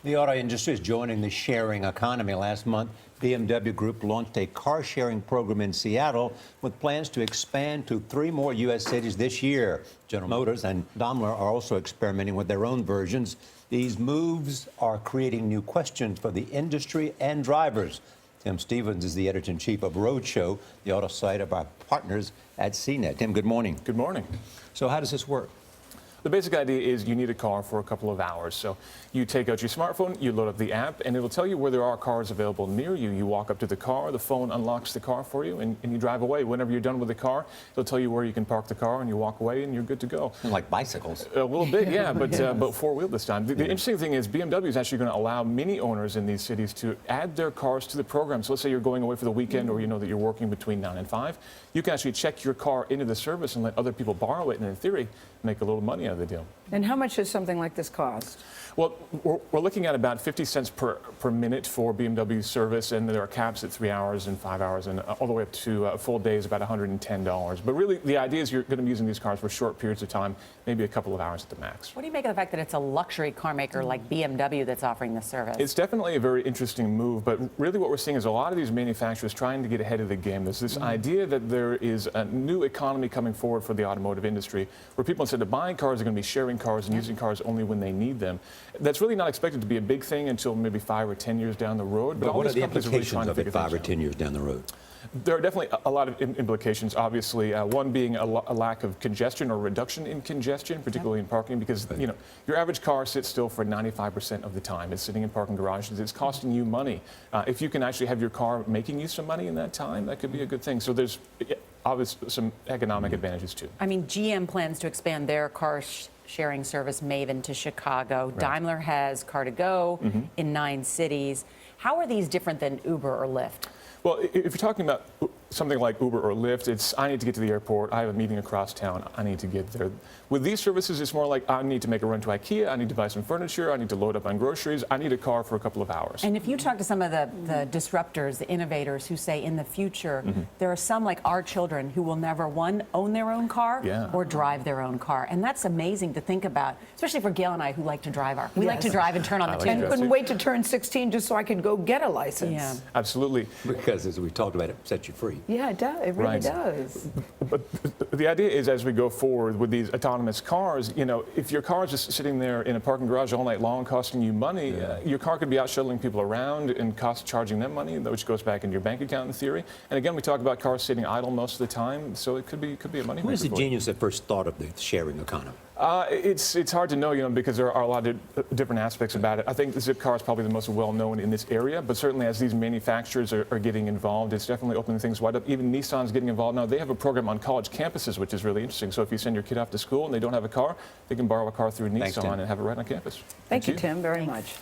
The auto industry is joining the sharing economy. Last month, BMW Group launched a car-sharing program in Seattle with plans to expand to 3 more U.S. cities this year. General Motors and Daimler are also experimenting with their own versions. These moves are creating new questions for the industry and drivers. Tim Stevens is the editor-in-chief of Roadshow, the auto site of our partners at CNET. Tim, good morning. Good morning. So how does this work? The basic idea is you need a car for a couple of hours. So you take out your smartphone, you load up the app, and it'll tell you where there are cars available near you. You walk up to the car, the phone unlocks the car for you, and you drive away. Whenever you're done with the car, it'll tell you where you can park the car, and you walk away, and you're good to go. Like bicycles. A little bit, yeah, but four-wheel this time. The interesting thing is BMW is actually going to allow many owners in these cities to add their cars to the program. So let's say you're going away for the weekend, or you know that you're working between 9 and 5. You can actually check your car into the service and let other people borrow it, and in theory, make a little money out of the deal. And how much does something like this cost? Well, we're looking at about 50 cents per minute for BMW service, and there are caps at 3 hours and 5 hours, and all the way up to a full day is about $110. But really, the idea is you're going to be using these cars for short periods of time, maybe a couple of hours at the max. What do you make of the fact that it's a luxury car maker like BMW that's offering this service? It's definitely a very interesting move, but really what we're seeing is a lot of these manufacturers trying to get ahead of the game. There's this idea that there is a new economy coming forward for the automotive industry, where people instead of buying cars are going to be sharing cars and using cars only when they need them. That's really not expected to be a big thing until maybe 5 or 10 years down the road. But what are the implications of it 5 or 10 years down the road? There are definitely a lot of implications, obviously. One being a lack of congestion or reduction in congestion, particularly in parking, because you know your average car sits still for 95% of the time. It's sitting in parking garages. It's costing you money. If you can actually have your car making you some money in that time, that could be a good thing. So there's obviously some economic advantages too. I mean, GM plans to expand their car sharing service Maven to Chicago. Right. Daimler has Car2Go in 9 cities. How are these different than Uber or Lyft? Well, if you're talking about something like Uber or Lyft, it's I need to get to the airport, I have a meeting across town, I need to get there. With these services, it's more like I need to make a run to IKEA, I need to buy some furniture, I need to load up on groceries, I need a car for a couple of hours. And if you talk to some of the disruptors, the innovators who say in the future, there are some like our children who will never, one, own their own car or drive their own car. And that's amazing to think about, especially for Gail and I who like to drive We like to drive and turn on the tune. And couldn't wait to turn 16 just so I could go get a license. Yeah. Absolutely. Because as we talked about, it sets you free. Yeah, it does. It really does. But the idea is, as we go forward with these autonomous cars, you know, if your car is just sitting there in a parking garage all night long costing you money, your car could be out shuttling people around and charging them money, which goes back into your bank account in theory. And again, we talk about cars sitting idle most of the time, so it could be a money maker. Who was the genius that first thought of the sharing economy? It's hard to know, you know, because there are a lot of different aspects about it. I think the Zipcar is probably the most well-known in this area, but certainly as these manufacturers are getting involved, it's definitely opening things wide up. Even Nissan's getting involved now. They have a program on college campuses, which is really interesting. So if you send your kid off to school and they don't have a car, they can borrow a car through Nissan and have it right on campus. Thank you, Tim, very much.